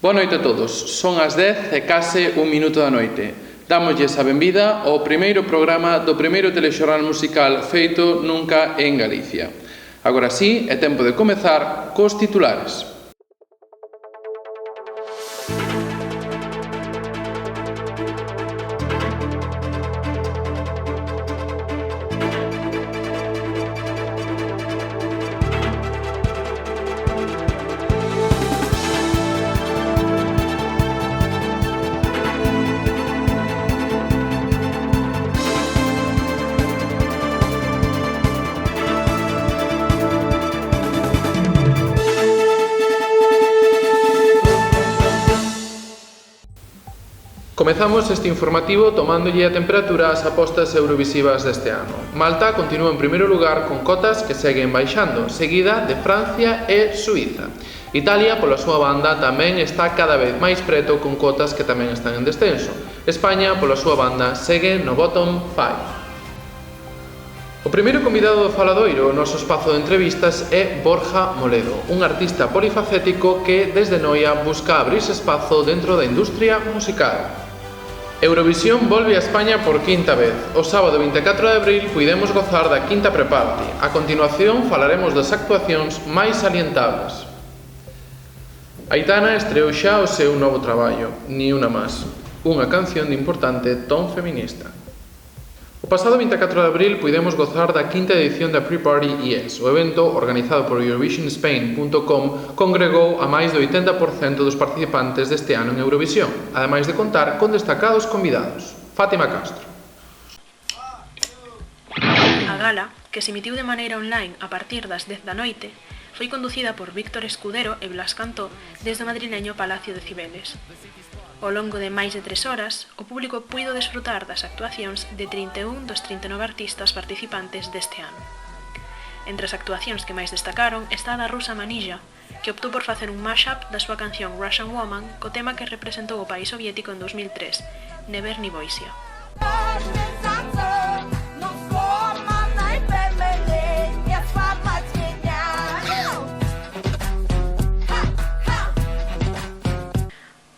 Boa noite a todos, son as 10 e case un minuto da noite. Dámoslles a benvida ao primeiro programa do primeiro telexornal musical feito nunca en Galicia. Agora sí, é tempo de comezar cos titulares. Comezamos este informativo tomándolle a temperatura ás apostas eurovisivas deste ano. Malta continúa en primeiro lugar con cotas que seguen baixando, seguida de Francia e Suíza. Italia, pola súa banda, tamén está cada vez máis preto con cotas que tamén están en descenso. España, pola súa banda, segue no bottom 5. O primeiro convidado do Faladoiro, o noso espazo de entrevistas, é Borja Moledo, un artista polifacético que desde Noia busca abrirse espazo dentro da industria musical. Eurovisión volve a España por quinta vez. O sábado 24 de abril puidemos gozar da quinta pre-party. A continuación falaremos das actuacións máis salientables. Aitana estreou xa o seu novo traballo, Ni Una Más, unha canción de importante ton feminista. O pasado 24 de abril puidemos gozar da quinta edición da Pre-Party Yes. O evento, organizado por EurovisionSpain.com, congregou a máis do 80% dos participantes deste ano en Eurovisión, ademais de contar con destacados convidados. Fátima Castro. A gala, que se emitiu de maneira online a partir das 10 da noite, foi conducida por Víctor Escudero e Blas Cantó desde o madrileño Palacio de Cibeles. Ao longo de máis de 3 horas, o público puido desfrutar das actuacións de 31 dos 39 artistas participantes deste ano. Entre as actuacións que máis destacaron está a da rusa Manija, que optou por facer un mashup da súa canción Russian Woman co tema que representou o país soviético en 2003, Never Nivoisia.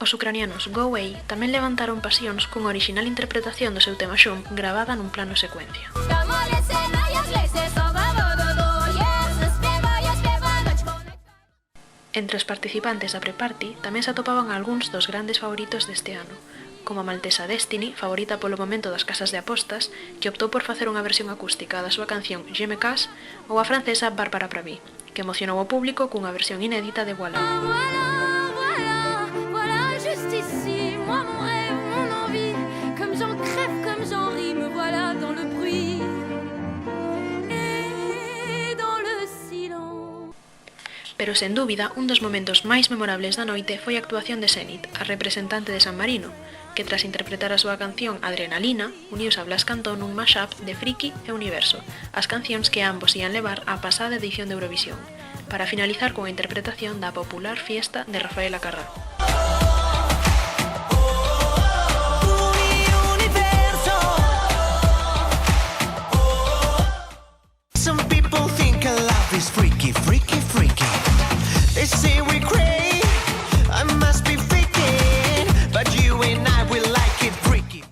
Os ucranianos Go Away tamén levantaron pasións cunha original interpretación do seu tema Shum gravada nun plano secuencia. Entre os participantes da pre-party tamén se atopaban algúns dos grandes favoritos deste ano, como a maltesa Destiny, favorita polo momento das casas de apostas, que optou por facer unha versión acústica da súa canción Je me casse, ou a francesa Barbara Pravi, que emocionou o público cunha versión inédita de Voilà. Pero, sen dúbida, un dos momentos máis memorables da noite foi a actuación de Zenit, a representante de San Marino, que tras interpretar a súa canción Adrenalina, uniuse a Blas Cantó nun mashup de Friki e Universo, as cancións que ambos ían levar á pasada edición de Eurovisión, para finalizar cunha interpretación da popular Fiesta de Rafael Acarrá. Some people think love is freaky, freaky, freaky. They say we're crazy, I must be faking, but you and I will like it freaky.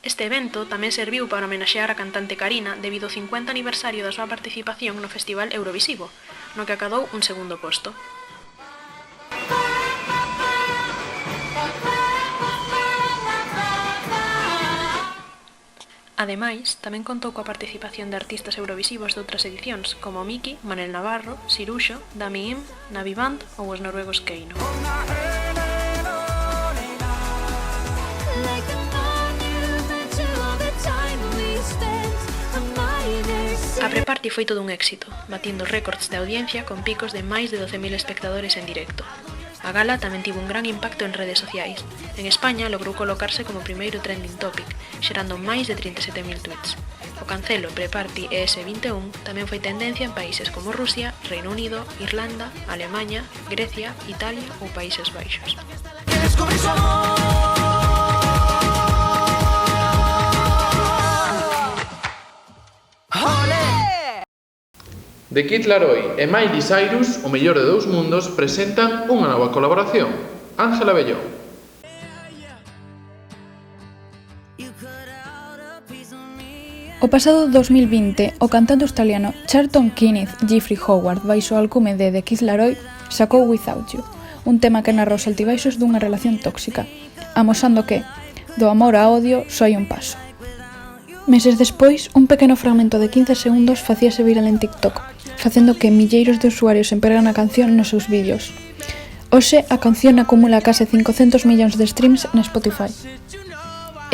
Este evento tamén serviu para homenaxear a cantante Karina debido ao 50 aniversario da súa participación no Festival Eurovisivo, no que acadou un segundo posto. Ademais, tamén contou coa participación de artistas eurovisivos de outras edicións, como Miki, Manel Navarro, Siruxo, Dami Im, Navi Band ou os noruegos Keino. A pre-party foi todo un éxito, batindo récords de audiencia con picos de máis de 12.000 espectadores en directo. A gala tamén tivo un gran impacto en redes sociais. En España logrou colocarse como primeiro trending topic, xerando máis de 37.000 tweets. O cancelo, pre-party e S21 tamén foi tendencia en países como Rusia, Reino Unido, Irlanda, Alemaña, Grecia, Italia ou Países Baixos. The Kid Laroi e Miley Cyrus, o mellor de dous mundos, presentan unha nova colaboración, Ángela Bellón. O pasado 2020, o cantante australiano Charlton Kenneth Jeffrey Howard, baixo o alcume de The Kid Laroi, sacou Without You, un tema que narra os altibaixos dunha relación tóxica, amosando que, do amor ao odio, só hai un paso. Meses despois, un pequeno fragmento de 15 segundos facíase viral en TikTok, facendo que milleiros de usuarios empregaran a canción nos seus vídeos. Hoxe, a canción acumula case 500 millóns de streams na Spotify.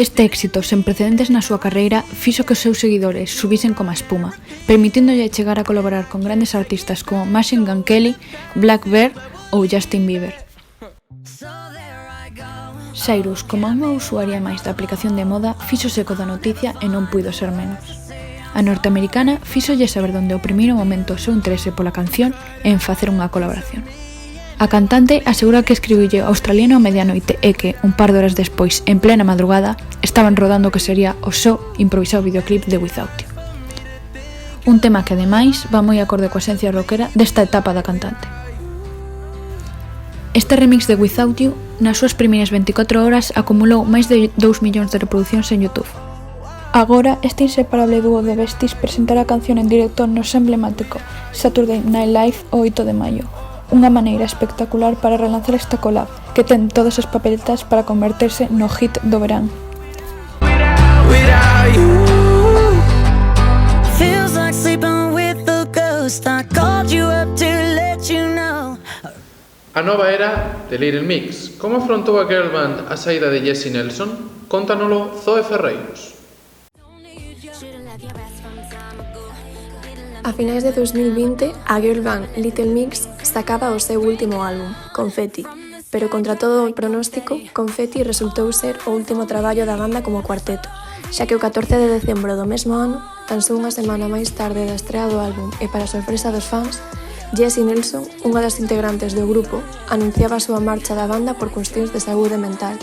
Este éxito, sen precedentes na súa carreira, fixo que os seus seguidores subisen como a espuma, permitíndolle chegar a colaborar con grandes artistas como Machine Gun Kelly, Black Bear ou Justin Bieber. Cyrus, como unha usuaria máis da aplicación de moda, fíxose co da noticia e non puido ser menos. A norteamericana fíxolle saber onde o primeiro momento o seu interese pola canción e en facer unha colaboración. A cantante asegura que escribiulle ao australiano a medianoite e que, un par de horas despois, en plena madrugada, estaban rodando o que sería o seu improvisado videoclip de Without You. Un tema que, ademais, va moi acorde coa esencia rockera desta etapa da cantante. Este remix de Without You, nas súas primeiras 24 horas, acumulou máis de 2 millóns de reproduccións en YouTube. Agora, este inseparable dúo de besties presentará a canción en directo no xa emblemático Saturday Night Live o 8 de maio, unha maneira espectacular para relanzar esta collab, que ten todas as papeletas para converterse no hit do verán. Without you, feels like sleeping with a ghost. I called you up to let you know. A nova era de Little Mix. Como afrontou a girl band a saída de Jessie Nelson? Cóntanolo Zoe Ferreiros. A finais de 2020, a girl band Little Mix sacaba o seu último álbum, Confetti, pero contra todo o pronóstico, Confetti resultou ser o último traballo da banda como cuarteto, xa que o 14 de decembro do mesmo ano, tan só unha semana máis tarde da estrea do álbum e para sorpresa dos fans, Jessie Nelson, unha das integrantes do grupo, anunciaba a súa marcha da banda por cuestións de saúde mental.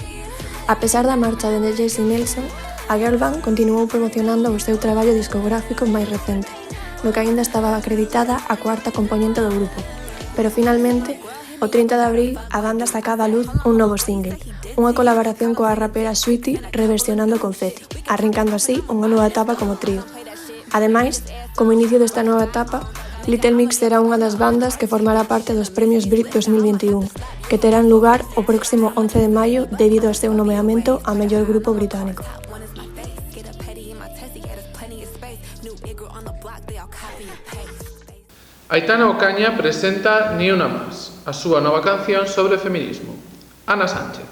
A pesar da marcha de Jessie Nelson, a girl band continuou promocionando o seu traballo discográfico máis recente, no que aínda estaba acreditada a cuarta componente do grupo. Pero finalmente, o 30 de abril, a banda sacaba a luz un novo single, unha colaboración coa rapera Sweetie reversionando Confetti, arrancando así unha nova etapa como trío. Ademais, como inicio desta nova etapa, Little Mix será unha das bandas que formará parte dos Premios Brit 2021, que terán lugar o próximo 11 de maio debido ao seu nomeamento a mellor grupo británico. Aitana Ocaña presenta Ni Una Más, a súa nova canción sobre feminismo. Ana Sánchez.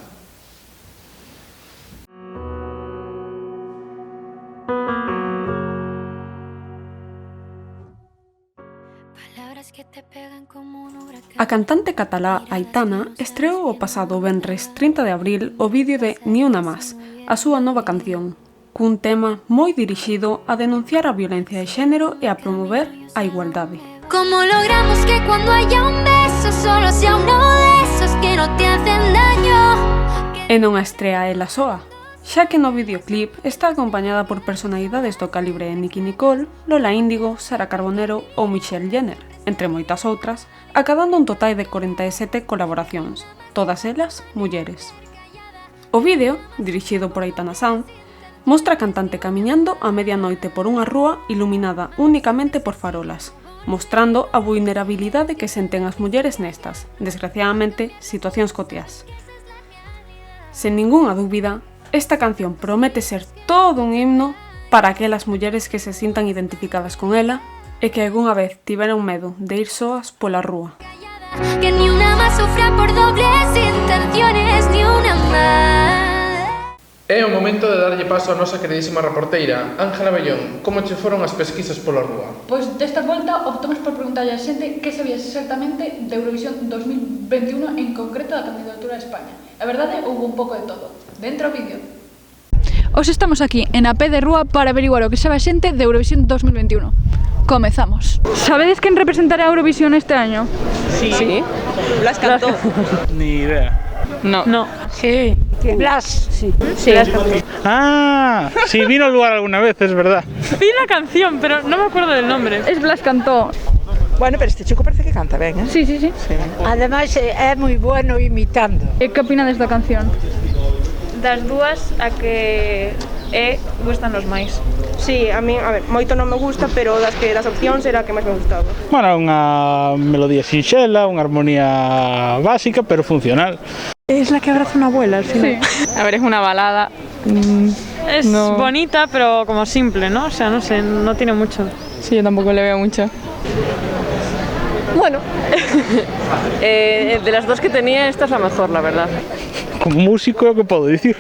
A cantante catalá Aitana estreou o pasado venres 30 de abril o vídeo de Ni Una Más, a súa nova canción, cun tema moi dirixido a denunciar a violencia de xénero e a promover a igualdade. ¿Cómo logramos que cuando haya un beso solo sea uno de esos que no te hacen daño? E non a estrea ela soa, xa que no videoclip está acompañada por personalidades do calibre de Nicki Nicole, Lola Índigo, Sara Carbonero ou Michelle Jenner, entre moitas outras, acadando un total de 47 colaboracións, todas elas mulleres. O vídeo, dirixido por Aitana Sanz, mostra a cantante camiñando a medianoite por unha rúa iluminada únicamente por farolas, mostrando a vulnerabilidade que senten as mulleres nestas, desgraciadamente, situacións cotiás. Sen ningunha dúbida, esta canción promete ser todo un himno para aquelas mulleres que se sintan identificadas con ela e que algunha vez tiveron medo de ir soas pola rúa. Que ni una más sufra por dobles intenciones, ni una más. É o momento de darlle paso a nosa queridísima reporteira, Ángela Bellón. Como che foron as pesquisas pola rúa? Pois desta volta optamos por preguntarlle a xente que sabías exactamente de Eurovisión 2021, en concreto da candidatura a España. A verdade, houve un pouco de todo. Dentro o vídeo. Hoxe estamos aquí, en a pé de rúa, para averiguar o que sabe a xente de Eurovisión 2021. Comezamos. ¿Sabedes quen representará a Eurovisión este año? Sí. Blas cantó. Ni idea. No. Sí. ¿Quién? Blas. Sí. Blas cantó. Ah, sí, vino al lugar alguna vez, es verdad. Vi la canción, pero no me acuerdo del nombre. Es Blas cantó. Bueno, pero este chico parece que canta ben, Sí, sí, sí. Ademais é moi bueno imitando. E que opinades da canción? Das dúas, a que gustan os máis. Sí, a mí, a ver, moito non me gusta, pero das opcións era a que máis me gustaba. Bueno, unha melodía sinxela, unha armonía básica, pero funcional. Es la que abraza una abuela al final. Sí. A ver, es una balada. Es bonita, pero como simple, ¿no? O sea, no sé, no tiene mucho. Sí, yo tampoco le veo mucho. Bueno, de las dos que tenía, esta es la mejor, la verdad. Como músico, que podo dicir?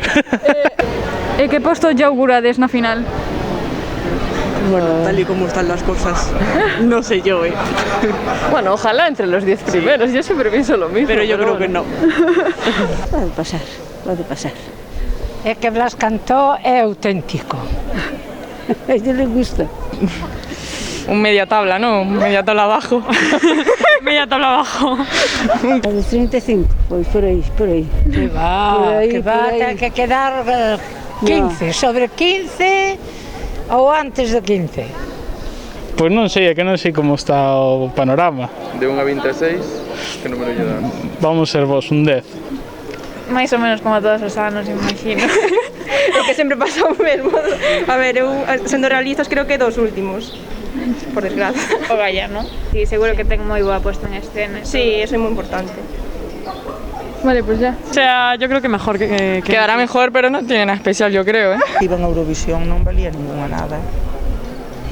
E que posto lle augurades na final? Bueno, tal y como están las cosas, no sé yo, Bueno, ojalá entre los 10 primeros, yo siempre pienso lo mismo. pero yo creo que no. Pode pasar, pode pasar. É que Blas cantó é auténtico. A ella le gusta. Un media tabla, ¿no? Media tabla abajo. Media tabla abajo. A los 35, pois por aí, por aí. Que va, ten que quedar 15, sobre 15 ou antes de 15. Pois non sei, é que non sei como está o panorama. De 1 a 26, que número lle dan? Vamos ser vos un 10. Máis ou menos como todos os anos, imagino. É que sempre pasa o mesmo. A ver, eu, sendo realistas, creo que dos últimos. Por desgracia. O Gaya, ¿no? Sí, seguro que ten moi boa puesta en escena. Sí, eso é moi importante. Vale, pues ya. O sea, yo creo que mejor que... Quedará mejor, pero no tiene nada especial, yo creo, Iba en Eurovisión, non valía ninguna nada.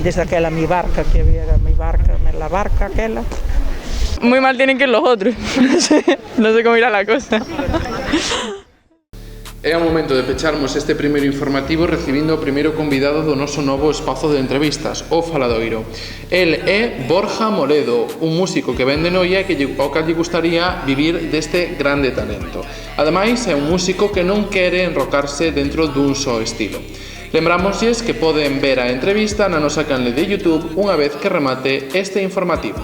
Desde aquela mi barca que había, la barca aquela. Muy mal tienen que ir los otros. No sé cómo irá la cosa. É o momento de pecharmos este primeiro informativo recibindo o primeiro convidado do noso novo espazo de entrevistas, o Faladoiro. El é Borja Moledo, un músico que ven de Noia e que ao cal lle gustaría vivir deste grande talento. Ademais, é un músico que non quere enrocarse dentro dun só estilo. Lembrámosles que poden ver a entrevista na nosa canle de YouTube unha vez que remate este informativo.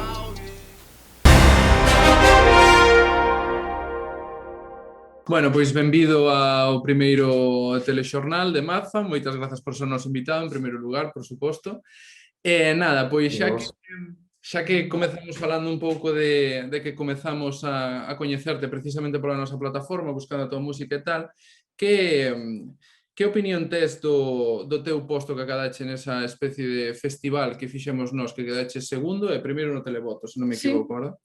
Bueno, pois benvido ao primeiro telexornal de Maza. Moitas grazas por ser noso invitado, en primeiro lugar, por suposto. E nada, pois xa que comezamos falando un pouco de que comezamos a coñecerte precisamente pola nosa plataforma, buscando a tua música e tal, que opinión tes do teu posto que acadache nesa especie de festival que fixemos nós, que quedache segundo e primeiro no televoto, se non me equivoco, verdad?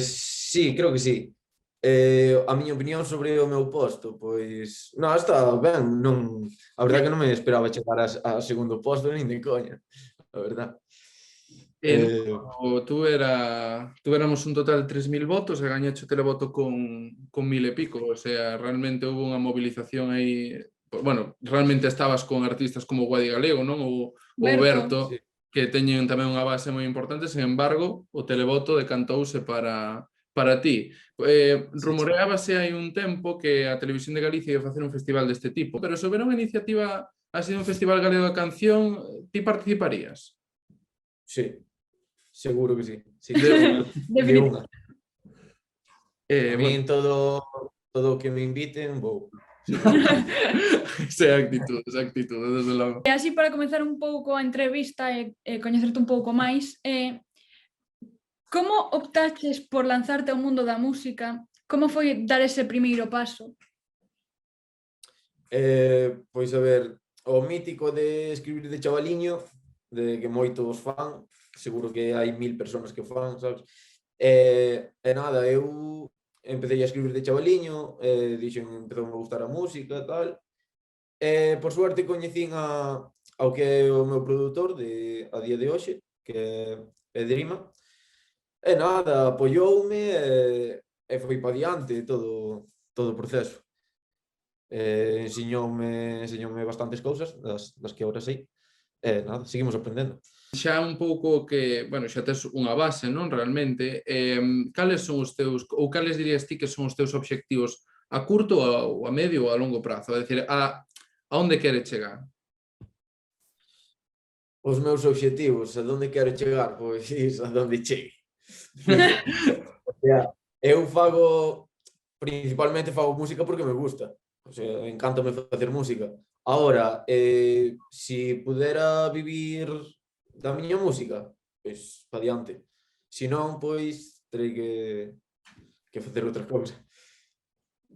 Sí, creo que sí. A miña opinión sobre o meu posto, pois... Non, está ben, non... A verdade que non me esperaba chegar a segundo posto, nin de coña, a verdade. Tú éramos un total de 3.000 votos e gañaste o televoto con 1.000 e pico, o sea, realmente houve unha movilización aí... Bueno, realmente estabas con artistas como Guadi Galego, non? Ou Berto, que teñen tamén unha base moi importante, sen embargo, o televoto decantouse para ti. Rumoreábase hai un tempo que a Televisión de Galicia ia facer un festival deste tipo, pero se houbera unha iniciativa así un festival galego de canción, ti participarías? Sí, seguro que sí. De unha. A mí todo o que me inviten, vou. Esa actitud, desde logo. E así para comenzar un pouco a entrevista e coñecerte un pouco máis, como optaches por lanzarte ao mundo da música? Como foi dar ese primeiro paso? Pois a ver, o mítico de escribir de chavaliño, de que moitos fan, seguro que hai 1000 personas que fan, sabes? E nada, eu empecé a escribir de chavaliño, empezou a gustar a música e tal, e por suerte coñecín ao que é o meu produtor a día de hoxe, que é Drima. E nada, apoioume e foi pa diante todo o proceso. Ensiñoume bastantes cousas das que agora sei. E nada, seguimos aprendendo. Xa un pouco que, bueno, xa tes unha base, non, realmente. Cales son os teus, ou cales dirías ti que son os teus obxectivos a curto ou a medio ou a longo prazo? É dicir, a onde queres chegar? Os meus obxectivos, a onde quero chegar? Pois a onde chegue. O sea, eu principalmente fago música porque me gusta, o sea, encántame facer música. Ahora, si pudera vivir da miña música, pois, pa diante. Se non, pois, terei que facer outra cousa.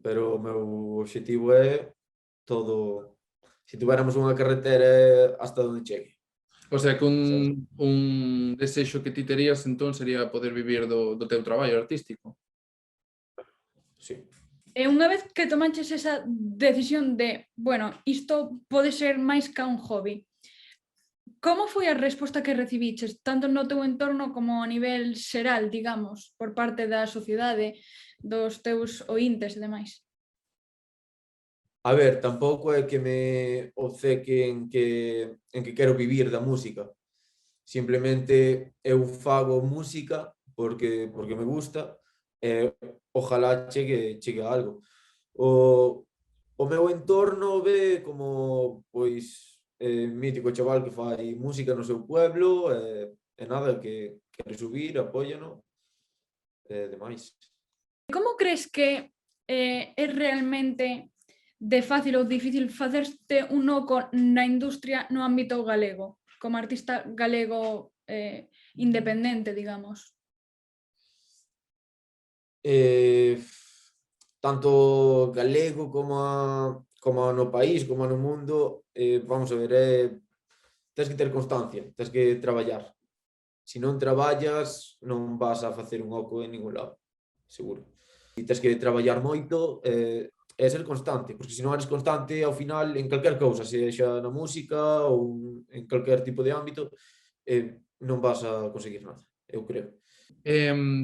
Pero o meu obxectivo é todo... Se tuviéramos unha carretera hasta onde chegue. O sea, que un desexo que ti terías, entón, sería poder vivir do teu traballo artístico. Sí. E unha vez que tomaches esa decisión de, bueno, isto pode ser máis ca un hobby, como foi a resposta que recibiches, tanto no teu entorno como a nivel xeral, digamos, por parte da sociedade, dos teus oíntes e demais? A ver, tampouco é que me obceque en que quero vivir da música. Simplemente eu fago música porque me gusta e ojalá chegue a algo. O meu entorno ve como, pois, mítico chaval que fai música no seu pueblo e nada, que quere subir, apóiano e demais. Como crees que é realmente de fácil ou difícil facerte un oco na industria no ámbito galego, como artista galego independente, digamos? Tanto galego como no país, como no mundo, vamos a ver, tens que ter constancia, tens que traballar. Se non traballas, non vas a facer un oco en ningún lado, seguro. E tens que traballar moito e ser constante, porque se non eres constante, ao final, en calquer cousa, sexa na música ou en calquer tipo de ámbito, non vas a conseguir nada, eu creo.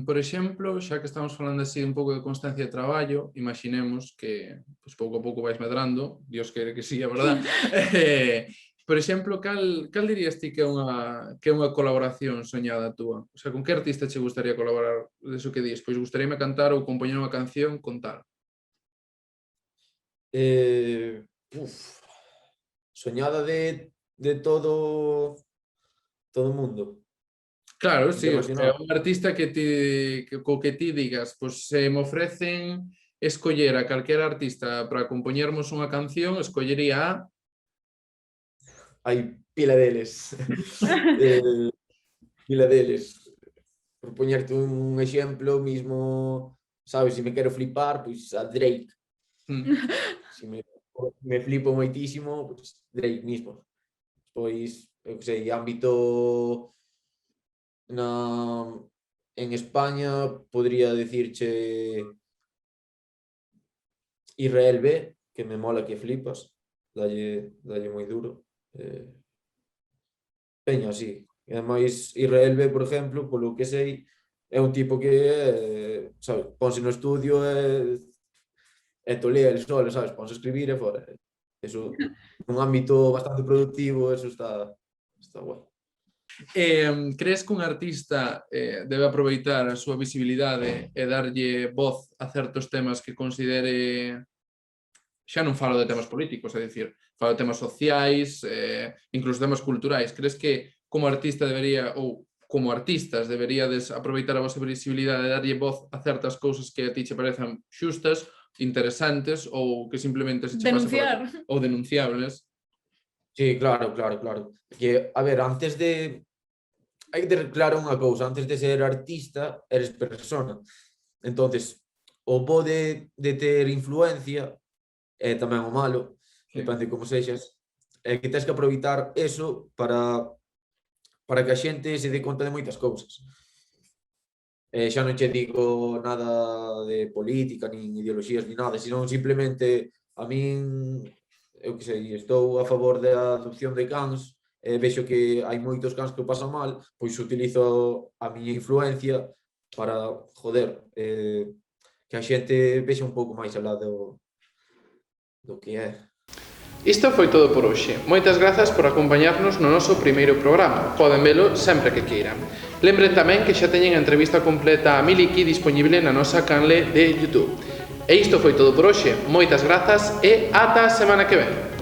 Por exemplo, xa que estamos falando así un pouco de constancia de traballo, imaginemos que pues, pouco a pouco vais medrando, Dios quere que sí, a verdad. Por exemplo, cal dirías ti que é unha colaboración soñada túa? O sea, con que artista che gustaría colaborar? Deso que dis, pois gustaríame cantar ou compoñer unha canción con tal. Soñada de todo o mundo. Claro, sí, o sea, un artista co que ti digas, pois se me ofrecen escoller a calquera artista para compoñermos unha canción, escollería a... Hai pila deles. Pila deles. Por poñerte un exemplo mismo, sabes, se me quero flipar, pois a Drake. Se me flipo moitísimo, pois Drake mismo. Pois, eu que sei, ámbito en España, podría dicirche Israel B, que me mola que flipas, dalle moi duro. Peña, así. E ademais, Israel B, por exemplo, polo que sei, é un tipo que, sabes, ponse no estudio e tolea el solo, sabes, ponse a escribir e fora. Eso, nun ámbito bastante productivo, eso está guai. Crees que un artista debe aproveitar a súa visibilidade e darlle voz a certos temas que considere... Xa non falo de temas políticos, é dicir, falo de temas sociais, incluso temas culturais. Crees que como artista debería, ou como artistas, deberíades aproveitar a vosa visibilidade e darlle voz a certas cousas que a ti che parezan xustas, interesantes, ou que simplemente se che pasa por... Ou denunciables? Sí, claro. Que, a ver, antes de... Hai que ter claro unha cousa, antes de ser artista, eres persona. Entonces, o bo de ter influencia, é tamén o malo, depende como sexas, é que tens que aproveitar eso para que a xente se dé conta de moitas cousas. Xa non che digo nada de política, nin ideoloxías, nin nada, senón simplemente a min, eu que sei, estou a favor da adopción de cans, vexo que hai moitos cans que o pasan mal, pois utilizo a miña influencia para, joder, que a xente vexa un pouco máis alá do que é. Isto foi todo por hoxe. Moitas grazas por acompañarnos no noso primeiro programa. Poden velo sempre que queiran. Lembren tamén que xa teñen a entrevista completa a Miliki disponible na nosa canle de YouTube. E isto foi todo por hoxe. Moitas grazas e ata a semana que ven.